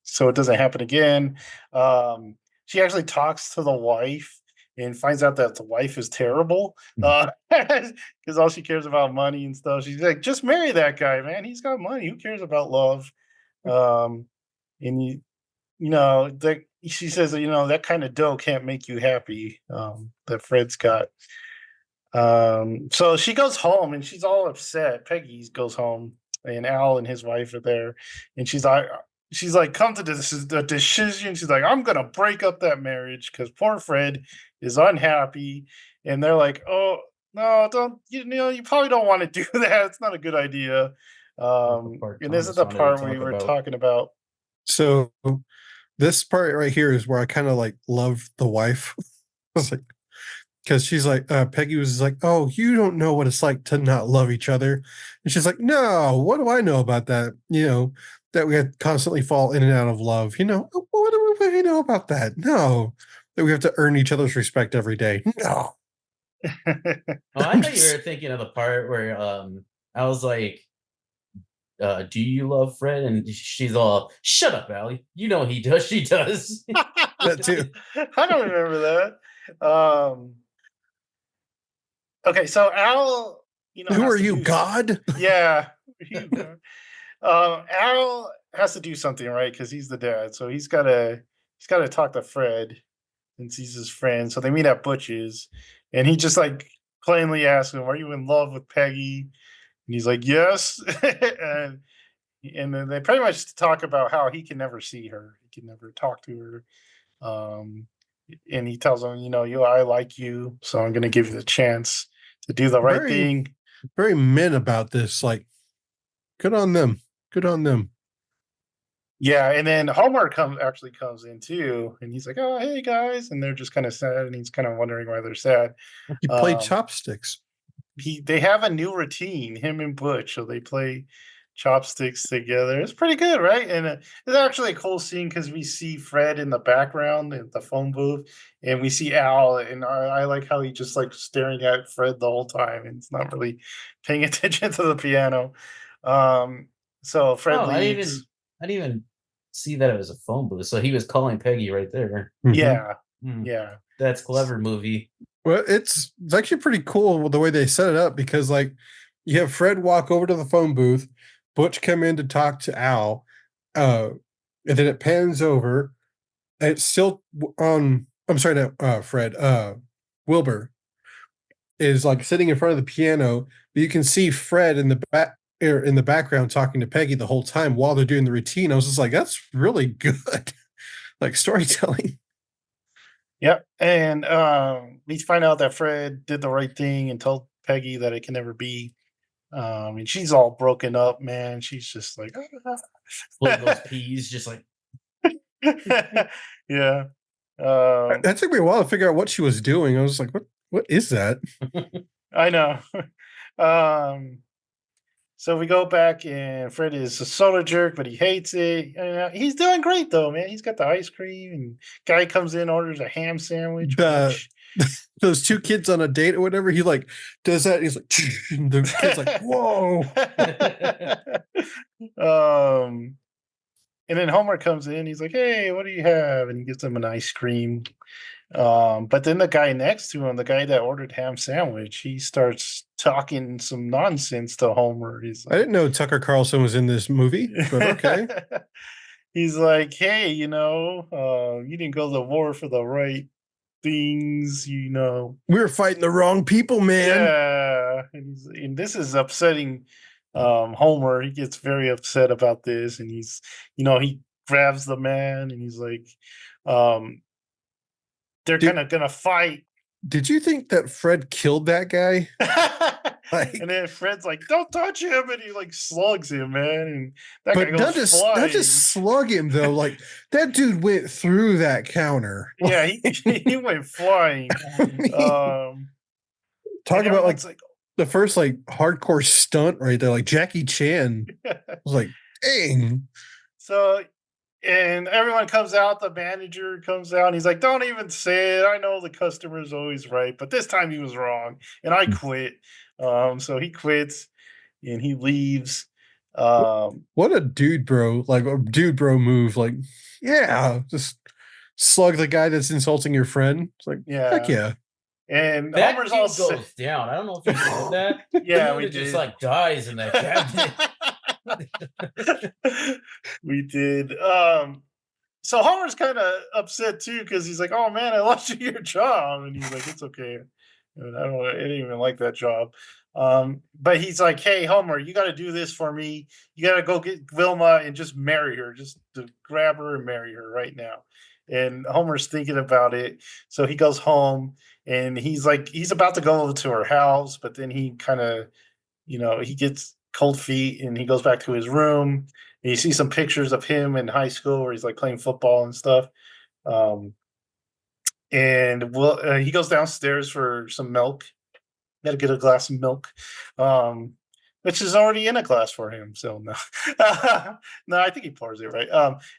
[SPEAKER 1] so it doesn't happen again. She actually talks to the wife and finds out that the wife is terrible, because all she cares about money and stuff. She's like, just marry that guy, man, he's got money, who cares about love? And that she says that, that kind of dough can't make you happy, that Fred's got. So she goes home and she's all upset. Peggy goes home, and Al and his wife are there, and she's like, come to the decision. She's like, I'm gonna break up that marriage because poor Fred is unhappy. And they're like, oh no, don't, you probably don't want to do that. It's not a good idea. And this is the part we were talking about.
[SPEAKER 3] So this part right here is where I kind of like love the wife. I was like, because she's like, Peggy was like, oh, you don't know what it's like to not love each other. And she's like, no, what do I know about that? That we had constantly fall in and out of love. What do we know about that? No, that we have to earn each other's respect every day. No.
[SPEAKER 4] I thought you were thinking of the part where I was like, do you love Fred? And she's all, shut up, Allie. You know he does. She does.
[SPEAKER 3] That too.
[SPEAKER 1] I don't remember that. Okay, so Al,
[SPEAKER 3] who are you, God?
[SPEAKER 1] Yeah. Al has to do something, right? Because he's the dad. So he's gotta talk to Fred since he's his friend. So they meet at Butch's, and he just like plainly asks him, are you in love with Peggy? And he's like, yes. and then they pretty much talk about how he can never see her. He can never talk to her. And he tells him, I like you, so I'm going to give you the chance to do the right thing.
[SPEAKER 3] Very men about this. Like, good on them. Good on them.
[SPEAKER 1] Yeah, and then Homer actually comes in too, and he's like, oh, hey, guys. And they're just kind of sad, and he's kind of wondering why they're sad.
[SPEAKER 3] You play chopsticks.
[SPEAKER 1] They have a new routine, him and Butch, so they play chopsticks together. It's pretty good, right? And it's actually a cool scene because we see Fred in the background at the phone booth, and we see Al, and I like how he just like staring at Fred the whole time, and it's not really paying attention to the piano. So Fred leaves.
[SPEAKER 4] I didn't even see that it was a phone booth. So he was calling Peggy right there.
[SPEAKER 1] Yeah. Yeah.
[SPEAKER 4] That's clever movie.
[SPEAKER 3] Well, it's actually pretty cool the way they set it up, because like you have Fred walk over to the phone booth, Butch come in to talk to Al, and then it pans over, and it's still on. I'm sorry, no, Fred. Wilbur is like sitting in front of the piano, but you can see Fred in the background talking to Peggy the whole time while they're doing the routine. I was just like, that's really good, like storytelling.
[SPEAKER 1] Yep. And we find out that Fred did the right thing and told Peggy that it can never be. And she's all broken up, man. She's just like,
[SPEAKER 4] those peas, just like,
[SPEAKER 1] yeah.
[SPEAKER 3] That took me a while to figure out what she was doing. I was like, what is that?
[SPEAKER 1] I know. So we go back, and Fred is a soda jerk, but he hates it. He's doing great though, man. He's got the ice cream, and guy comes in, orders a ham sandwich.
[SPEAKER 3] The those two kids on a date or whatever, he like does that. He's like, and the kid's like, whoa.
[SPEAKER 1] And then Homer comes in. He's like, "Hey, what do you have?" And he gives him an ice cream. But then the guy next to him, the guy that ordered ham sandwich, he starts talking some nonsense to Homer. He's
[SPEAKER 3] I
[SPEAKER 1] like,
[SPEAKER 3] didn't know Tucker Carlson was in this movie, but okay.
[SPEAKER 1] He's like, "Hey, you didn't go to the war for the right things,
[SPEAKER 3] We were fighting the wrong people, man.
[SPEAKER 1] Yeah, and this is upsetting Homer. He gets very upset about this, and he grabs the man, and he's like, they're gonna fight.
[SPEAKER 3] Did you think that Fred killed that guy?
[SPEAKER 1] And then Fred's like, "Don't touch him," and he like slugs him, man. And that
[SPEAKER 3] But
[SPEAKER 1] guy goes
[SPEAKER 3] not
[SPEAKER 1] flying.
[SPEAKER 3] just slug him though. Like that dude went through that counter.
[SPEAKER 1] Yeah, he went flying.
[SPEAKER 3] I mean, talk
[SPEAKER 1] And
[SPEAKER 3] about
[SPEAKER 1] everyone's
[SPEAKER 3] like the first like hardcore stunt right there, like Jackie Chan. I was like, dang.
[SPEAKER 1] So, and everyone comes out. The manager comes out, and he's like, "Don't even say it. I know the customer's always right, but this time he was wrong, and I quit." So he quits, and he leaves.
[SPEAKER 3] What a dude bro, like a dude bro move. Like, yeah, just slug the guy that's insulting your friend. It's like, heck yeah.
[SPEAKER 1] And
[SPEAKER 4] That
[SPEAKER 1] Homer's
[SPEAKER 4] kid
[SPEAKER 1] all
[SPEAKER 4] goes down. I don't know if you know that.
[SPEAKER 1] Yeah,
[SPEAKER 4] Dude,
[SPEAKER 1] we
[SPEAKER 4] it just
[SPEAKER 1] did.
[SPEAKER 4] like dies in that cabinet.
[SPEAKER 1] We did. So Homer's kind of upset too, because he's like, "Oh man, I lost you your job," and he's like, "It's okay. I didn't even like that job." But he's like, "Hey, Homer, you got to do this for me. You got to go get Vilma and just marry her. Just to grab her and marry her right now." And Homer's thinking about it, so he goes home, and he's about to go over to her house, but then he kind of, he gets cold feet, and he goes back to his room. And you see some pictures of him in high school where he's like playing football and stuff. Um, and he goes downstairs for some milk. Got to get a glass of milk, which is already in a glass for him. So no, no, I think he pours it right.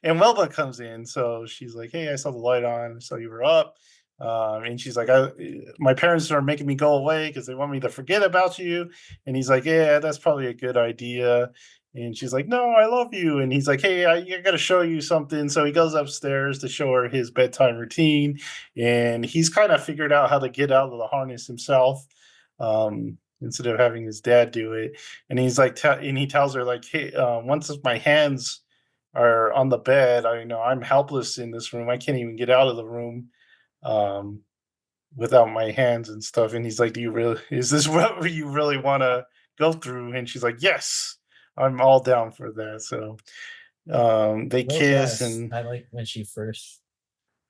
[SPEAKER 1] And Wilma comes in, so she's like, "Hey, I saw the light on, so you were up." And she's like, "My parents are making me go away because they want me to forget about you." And he's like, "Yeah, that's probably a good idea." And she's like, "No, I love you." And he's like, "Hey, I got to show you something." So he goes upstairs to show her his bedtime routine, and he's kind of figured out how to get out of the harness himself, instead of having his dad do it. And he's like, and he tells her like, "Hey, once my hands are on the bed, I'm helpless in this room. I can't even get out of the room." Without my hands and stuff. And he's like, is this what you really want to go through? And she's like, "Yes, I'm all down for that." So they
[SPEAKER 4] Well,
[SPEAKER 1] kiss,
[SPEAKER 4] yes,
[SPEAKER 1] and
[SPEAKER 4] I like when she first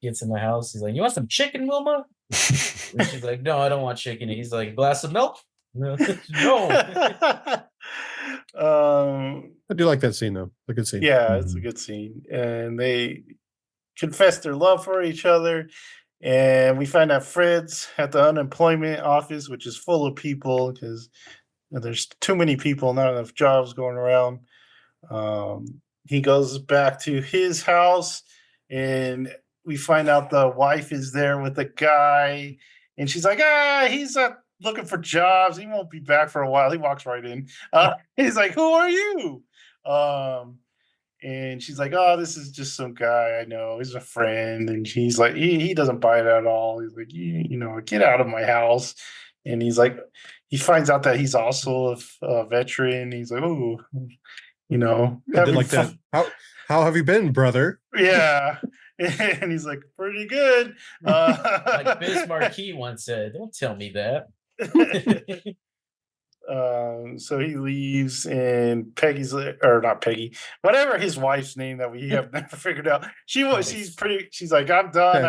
[SPEAKER 4] gets in the house. He's like, "You want some chicken, Wilma?" And she's like, "No, I don't want chicken." And he's like, "Glass of milk?" No.
[SPEAKER 3] I do like that scene though. A good scene.
[SPEAKER 1] Yeah, it's a good scene. And they confess their love for each other. And we find out Fred's at the unemployment office, which is full of people because there's too many people, not enough jobs going around. He goes back to his house, and we find out the wife is there with the guy, and she's like, he's looking for jobs. He won't be back for a while. He walks right in. He's like, "Who are you?" And she's like, "Oh, this is just some guy I know. He's a friend." And she's like, he doesn't buy it at all. He's like, "Get out of my house." And he's like, he finds out that he's also a veteran. He's like, "Oh,
[SPEAKER 3] I did like that. How have you been, brother?
[SPEAKER 1] Yeah." And he's like, "Pretty good."
[SPEAKER 4] Like Biz Marquis once said, "Don't tell me that."
[SPEAKER 1] So he leaves, and Peggy's or not Peggy, whatever his wife's name that we have never figured out. She's pretty. She's like, "I'm done.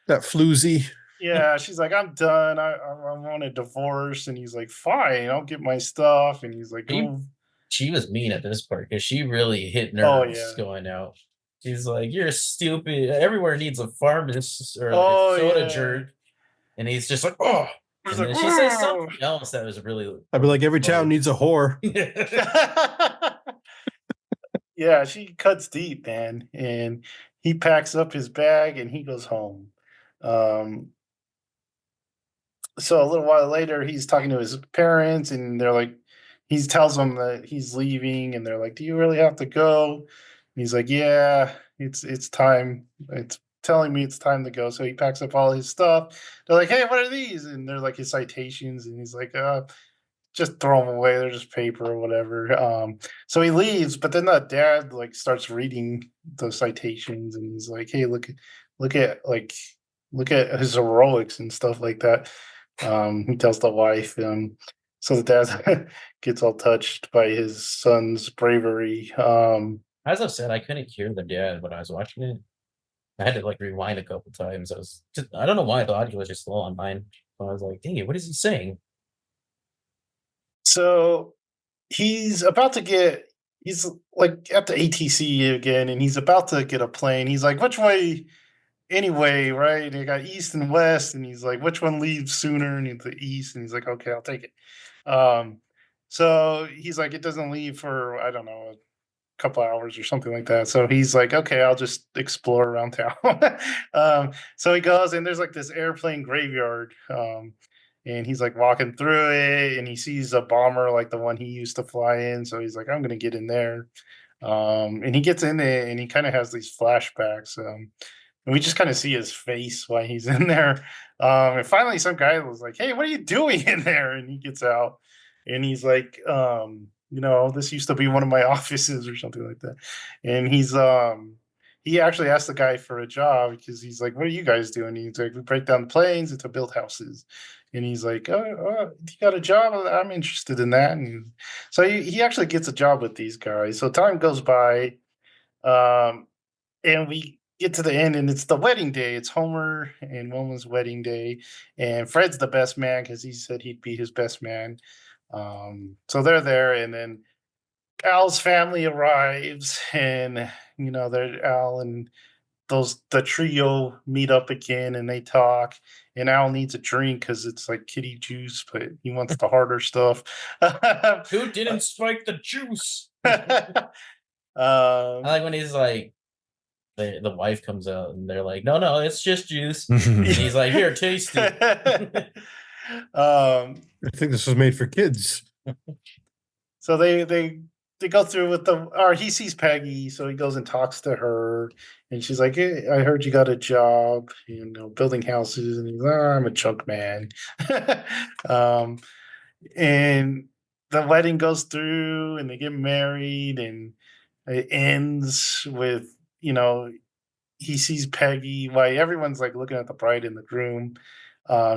[SPEAKER 3] That floozy."
[SPEAKER 1] Yeah, she's like, "I'm done. I want a divorce." And he's like, "Fine, I'll get my stuff." And he's like,
[SPEAKER 4] She was mean at this part because she really hit
[SPEAKER 1] Oh,
[SPEAKER 4] nerves
[SPEAKER 1] yeah.
[SPEAKER 4] going out. She's like, "You're stupid. Everywhere needs a pharmacist or
[SPEAKER 1] Oh,
[SPEAKER 4] a soda
[SPEAKER 1] yeah.
[SPEAKER 4] jerk." And he's just like, "Oh."
[SPEAKER 1] It's
[SPEAKER 4] And
[SPEAKER 1] like,
[SPEAKER 4] then she says
[SPEAKER 1] "Whoa."
[SPEAKER 4] something else that was really.
[SPEAKER 3] I'd be like, every town needs a whore.
[SPEAKER 1] Yeah, she cuts deep, man, and he packs up his bag and he goes home. Um, so a little while later, he's talking to his parents, and they're like, he tells them that he's leaving, and they're like, "Do you really have to go?" And he's like, "Yeah, it's time. It's telling me it's time to go." So he packs up all his stuff. They're like, "Hey, what are these?" And they're like his citations, and he's like, just throw them away. They're just paper or whatever." So he leaves, but then the dad like starts reading the citations, and he's like, "Hey, look at like look at his heroics and stuff like that." He tells the wife, so the dad gets all touched by his son's bravery.
[SPEAKER 4] As I said, I couldn't hear the dad when I was watching it. I had to like rewind a couple times. I don't know why the audio was just slow on mine. So I was like, dang it, what is he saying?
[SPEAKER 1] So he's about to get he's like at the ATC again, and he's about to get a plane. He's like, "Which way anyway?" Right? They got east and west, and he's like, "Which one leaves sooner?" And it's the east, and he's like, "Okay, I'll take it." So he's like, "It doesn't leave for, I don't know, couple hours or something like that." So he's like, "Okay, I'll just explore around town." So he goes, and there's like this airplane graveyard. And he's like walking through it, and he sees a bomber like the one he used to fly in. So he's like, "I'm gonna get in there." And he gets in it, and he kind of has these flashbacks. And we just kind of see his face while he's in there. And finally, some guy was like, "Hey, what are you doing in there?" And he gets out, and he's like, "This used to be one of my offices," or something like that. And he actually asked the guy for a job because he's like, "What are you guys doing?" And he's like, "We break down the planes and to build houses." And he's like, "You got a job? I'm interested in that." And so he actually gets a job with these guys. So time goes by. Um, and we get to the end, and it's the wedding day. It's Homer and Wilma's wedding day, and Fred's the best man because he said he'd be his best man. So they're there, and then Al's family arrives, and they're Al and the trio meet up again, and they talk. And Al needs a drink because it's like kitty juice, but he wants the harder stuff.
[SPEAKER 4] Who didn't spike the juice? I
[SPEAKER 1] um,
[SPEAKER 4] like when he's like, the wife comes out and they're like, no, it's just juice. And he's like, here, taste it.
[SPEAKER 1] um,
[SPEAKER 3] I think this was made for kids.
[SPEAKER 1] so they go through with or he sees Peggy, so he goes and talks to her, and she's like, "Hey, I heard you got a job, building houses." And he's like, "Oh, I'm a junk man." um, and the wedding goes through, and they get married, and it ends with, he sees Peggy while everyone's like looking at the bride and the groom.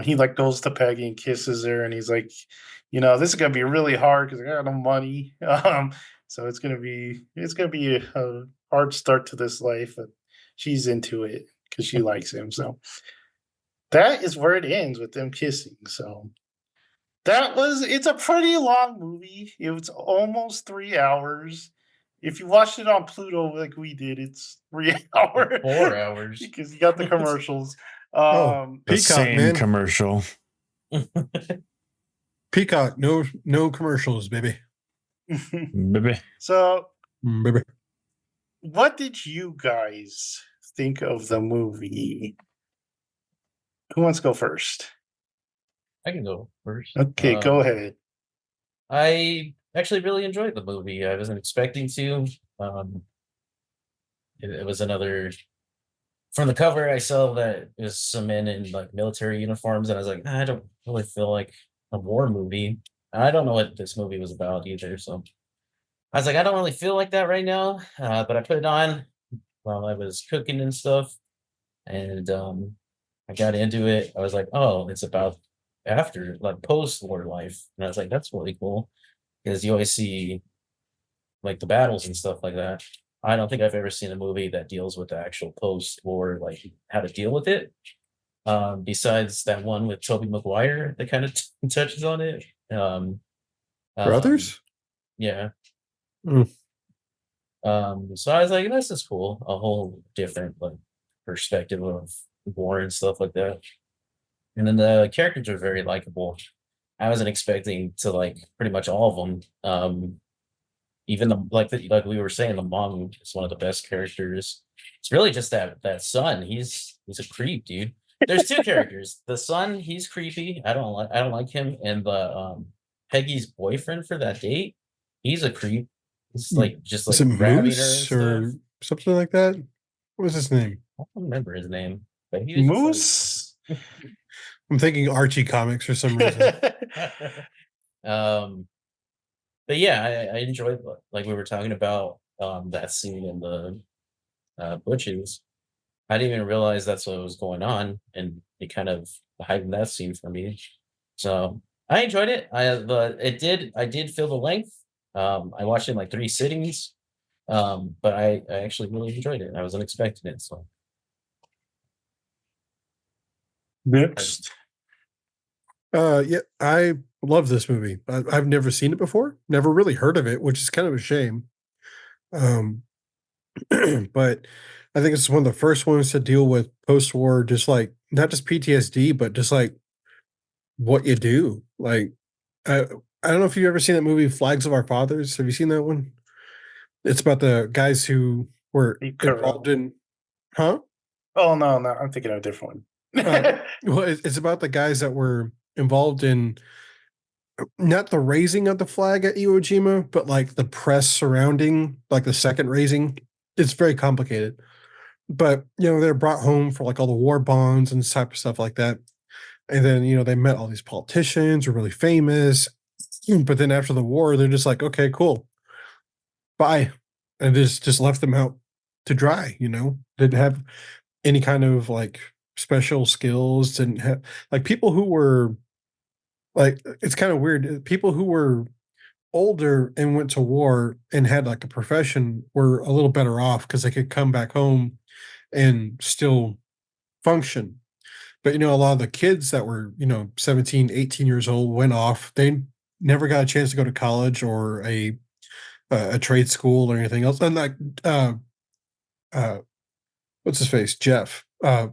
[SPEAKER 1] He like goes to Peggy and kisses her, and he's like, "This is gonna be really hard because I got no money." So it's gonna be a hard start to this life, but she's into it because she likes him. So that is where it ends with them kissing. So it's a pretty long movie. It was almost 3 hours. If you watched it on Pluto like we did, it's 3 hours.
[SPEAKER 4] 4 hours.
[SPEAKER 1] Because you got the commercials.
[SPEAKER 3] Oh,
[SPEAKER 2] The
[SPEAKER 3] Peacock,
[SPEAKER 2] same
[SPEAKER 3] man.
[SPEAKER 2] commercial.
[SPEAKER 3] Peacock, no commercials, baby.
[SPEAKER 2] Baby.
[SPEAKER 1] So
[SPEAKER 3] Baby.
[SPEAKER 1] what did you guys think of the movie? Who wants to go first?
[SPEAKER 4] I can go first.
[SPEAKER 1] Okay, go ahead.
[SPEAKER 4] I actually really enjoyed the movie. I wasn't expecting to. It was another. From the cover, I saw that it was some men in like military uniforms, and I was like, I don't really feel like a war movie. I don't know what this movie was about either, so I was like, I don't really feel like that right now. But I put it on while I was cooking and stuff, and I got into it. I was like, oh, it's about after like post-war life, and I was like, that's really cool because you always see like the battles and stuff like that. I don't think I've ever seen a movie that deals with the actual post-war, like how to deal with it. Besides that one with Toby Maguire that kind of touches on it.
[SPEAKER 3] Brothers?
[SPEAKER 4] Yeah.
[SPEAKER 3] Mm.
[SPEAKER 4] So I was like, this is cool. A whole different like perspective of war and stuff like that. And then the characters are very likable. I wasn't expecting to like pretty much all of them. Even like we were saying, the mom is one of the best characters. It's really just that son. He's a creep, dude. There's two characters. The son, he's creepy. I don't like him. And the Peggy's boyfriend for that date, he's a creep. He's like just
[SPEAKER 3] Is
[SPEAKER 4] like
[SPEAKER 3] it
[SPEAKER 4] grabbing her and
[SPEAKER 3] Moose
[SPEAKER 4] stuff.
[SPEAKER 3] or something like that? What was his name?
[SPEAKER 4] I don't remember his name, but he was
[SPEAKER 1] Moose.
[SPEAKER 3] I'm thinking Archie comics for some reason.
[SPEAKER 4] But yeah, I enjoyed like we were talking about that scene in the Butches. I didn't even realize that's what was going on, and it kind of heightened that scene for me. So I enjoyed it. I did feel the length. I watched it in like 3 sittings. But I actually really enjoyed it. I wasn't expecting it. So
[SPEAKER 1] Next.
[SPEAKER 3] Yeah, I love this movie. I've never seen it before, never really heard of it, which is kind of a shame. Um, but I think it's one of the first ones to deal with post-war, just like not just PTSD, but just like what you do. Like, I don't know if you've ever seen that movie Flags of Our Fathers. Have you seen that one? It's about the guys who were involved in, huh?
[SPEAKER 1] Oh no, I'm thinking of a different one.
[SPEAKER 3] Well, it's about the guys that were involved in not the raising of the flag at Iwo Jima, but like the press surrounding like the second raising. It's very complicated. But they're brought home for like all the war bonds and type of stuff like that. And then, they met all these politicians who are really famous. But then after the war, they're just like, okay, cool. Bye. And just left them out to dry, didn't have any kind of like special skills, didn't have like people who were like, it's kind of weird. People who were older and went to war and had like a profession were a little better off because they could come back home and still function. But a lot of the kids that were 17, 18 years old went off. They never got a chance to go to college or a trade school or anything else. And like uh what's his face, Jeff,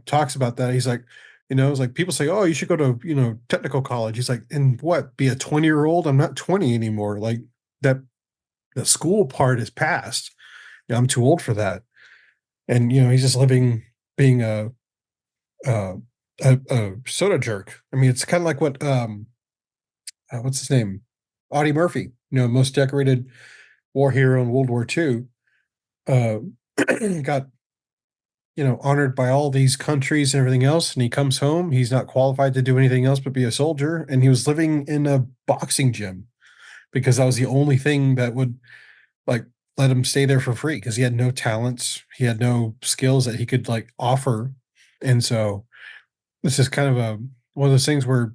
[SPEAKER 3] talks about that. He's like, it's like people say, oh, you should go to technical college. He's like, and what, be a 20-year-old? I'm not 20 anymore. Like that, the school part is past. I'm too old for that. And he's just living, being a soda jerk. I mean, it's kind of like what what's his name, Audie Murphy, most decorated war hero in World War II, got honored by all these countries and everything else, and he comes home, he's not qualified to do anything else but be a soldier, and he was living in a boxing gym because that was the only thing that would like let him stay there for free, because he had no talents, he had no skills that he could like offer. And so this is kind of one of those things where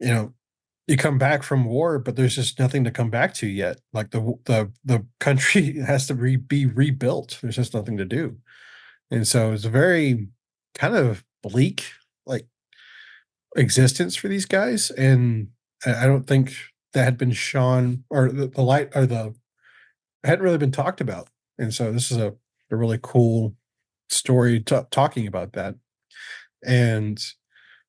[SPEAKER 3] you come back from war, but there's just nothing to come back to yet. Like the country has to be rebuilt. There's just nothing to do. And so it's a very kind of bleak like existence for these guys. And I don't think that had been shone, or the light, or the hadn't really been talked about. And so this is a really cool story talking about that. And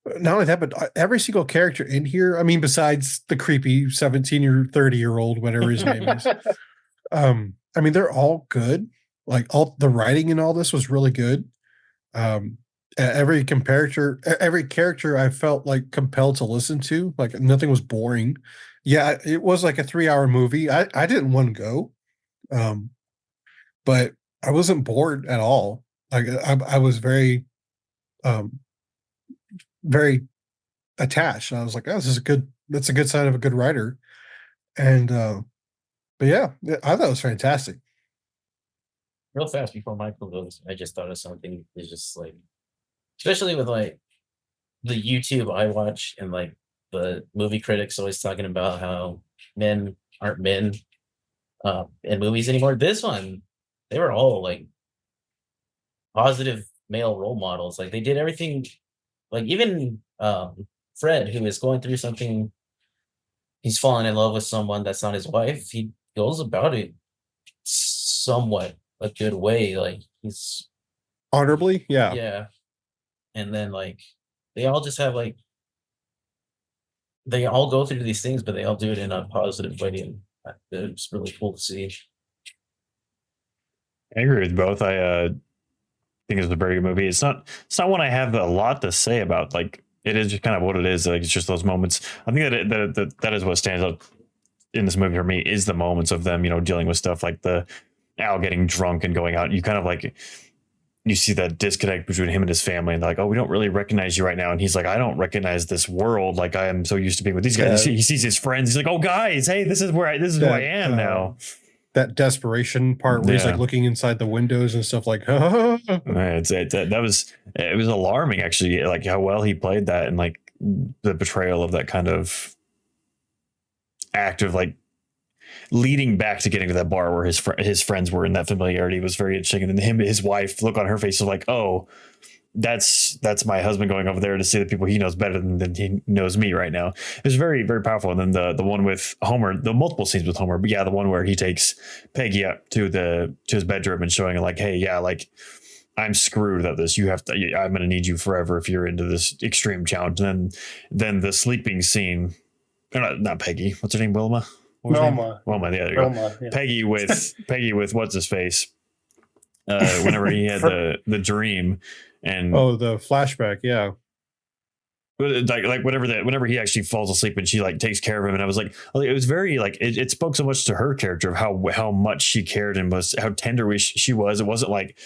[SPEAKER 3] not only that, but every single character in here, I mean, besides the creepy 17 or 30-year-old, whatever his name is, I mean, they're all good. Like all the writing in all this was really good. Every character I felt like compelled to listen to, like nothing was boring. Yeah, it was like a 3-hour movie. I didn't want to go. But I wasn't bored at all. Like I was very, very attached. And I was like, oh, that's a good sign of a good writer. And, but yeah, I thought it was fantastic.
[SPEAKER 4] real fast before Michael goes, I just thought of something. It's just like, especially with like the YouTube I watch and like the movie critics always talking about how men aren't men in movies anymore. This one, they were all like positive male role models. Like they did everything. Like even Fred, who is going through something, he's falling in love with someone that's not his wife. He goes about it somewhat a good way. Like he's
[SPEAKER 3] Honorably, yeah.
[SPEAKER 4] yeah. And then like they all just have like they all go through these things, but they all do it in a positive way, and it's really cool to see.
[SPEAKER 2] I agree with both. I think it's a very good movie. It's not one I have a lot to say about. Like it is just kind of what it is. Like it's just those moments. I think that is what stands out in this movie for me is the moments of them, dealing with stuff like the Al getting drunk and going out. You kind of like you see that disconnect between him and his family, and they're like, "Oh, we don't really recognize you right now." And he's like, "I don't recognize this world. Like I am so used to being with these guys." He sees his friends. He's like, "Oh, guys, hey, this is who I am now."
[SPEAKER 3] That desperation part where he's like looking inside the windows and stuff like, oh.
[SPEAKER 2] It was alarming actually, like how well he played that, and like the betrayal of that kind of act of like leading back to getting to that bar where his friends were, and that familiarity was very interesting. And then his wife, look on her face of like, oh, that's my husband going over there to see the people he knows better than he knows me right now. It was very, very powerful. And then the one with Homer, the multiple scenes with Homer, but yeah, the one where he takes Peggy up to his bedroom and showing her like, hey, yeah, like I'm screwed at this. I'm going to need you forever if you're into this extreme challenge. And then the sleeping scene, not Peggy, what's her name? Wilma.
[SPEAKER 1] Wilma.
[SPEAKER 2] Yeah, there you go. Yeah. Peggy with what's his face. Whenever he had the dream. And
[SPEAKER 3] the flashback, yeah.
[SPEAKER 2] Like whenever he actually falls asleep and she like takes care of him, and I was like, it was very like it spoke so much to her character of how much she cared and was how tender she was. It wasn't like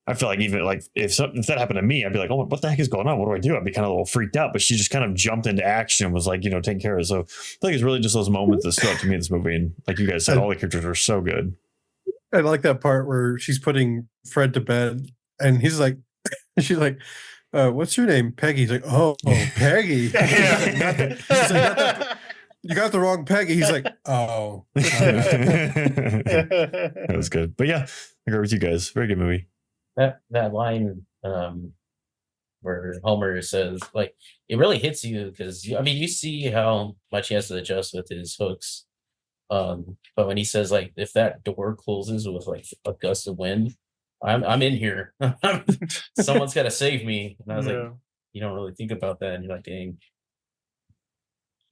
[SPEAKER 2] I feel like even like if that happened to me, I'd be like, oh, what the heck is going on? What do I do? I'd be kind of a little freaked out. But she just kind of jumped into action and was like, taking care of it. So I think it's really just those moments that stood out to me in this movie. And like you guys said, all the characters are so good.
[SPEAKER 3] I like that part where she's putting Fred to bed. And he's like, she's like, what's your name? Peggy. He's like, oh Peggy. She's like, you got the wrong Peggy. He's like, oh.
[SPEAKER 2] That was good. But yeah, I agree with you guys. Very good movie.
[SPEAKER 4] That line where Homer says, like, it really hits you because, you see how much he has to adjust with his hooks. But when he says, like, if that door closes with, like, a gust of wind, I'm in here. Someone's got to save me. And I was like, you don't really think about that. And you're like, dang.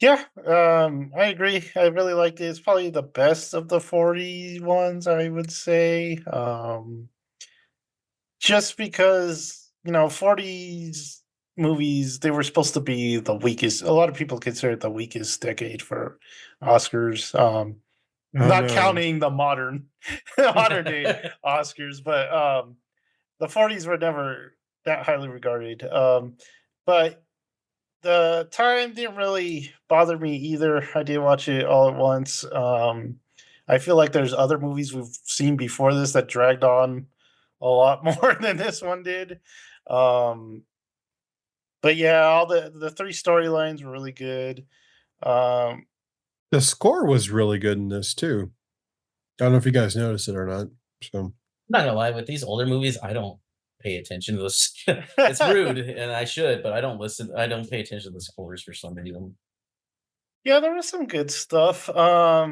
[SPEAKER 1] Yeah, I agree. I really liked it. It's probably the best of the 40 ones, I would say. Just because, 40s movies, they were supposed to be the weakest. A lot of people consider it the weakest decade for Oscars. Not counting the modern day Oscars, but the 40s were never that highly regarded. But the time didn't really bother me either. I did watch it all at once. I feel like there's other movies we've seen before this that dragged on a lot more than this one did. But yeah, all the three storylines were really good.
[SPEAKER 3] The score was really good in this too. I don't know if you guys noticed it or not. So
[SPEAKER 4] I'm not gonna lie, with these older movies, I don't pay attention to those. It's rude, and I should, but I don't listen. I don't pay attention to the scores for some reason.
[SPEAKER 1] Yeah, there was some good stuff. I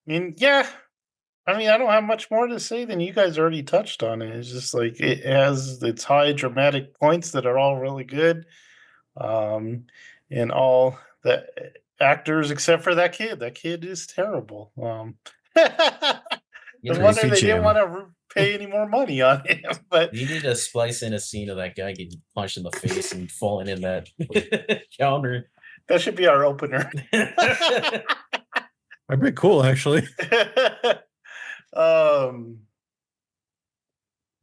[SPEAKER 1] don't have much more to say than you guys already touched on it. It's just like it has its high dramatic points that are all really good. And all the actors except for that kid. That kid is terrible. No wonder they didn't want to pay any more money on him. But
[SPEAKER 4] you need to splice in a scene of that guy getting punched in the face and falling in that counter.
[SPEAKER 1] That should be our opener.
[SPEAKER 3] That'd be cool, actually.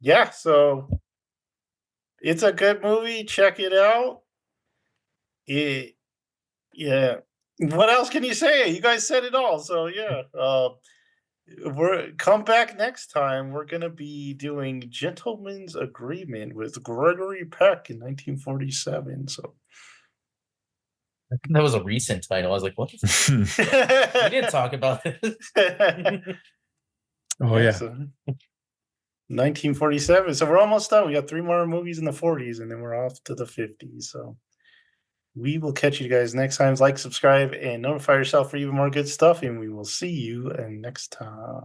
[SPEAKER 1] Yeah, so it's a good movie. Check it out. Yeah. What else can you say? You guys said it all. So yeah. Come back next time. We're gonna be doing Gentleman's Agreement with Gregory Peck in 1947. So
[SPEAKER 4] that was a recent title. I was like, what? We didn't talk about this.
[SPEAKER 3] Oh yeah.
[SPEAKER 1] So, 1947. So we're almost done. We got 3 more movies in the 40s, and then we're off to the 50s. So we will catch you guys next time. Like, subscribe, and notify yourself for even more good stuff. And we will see you next time.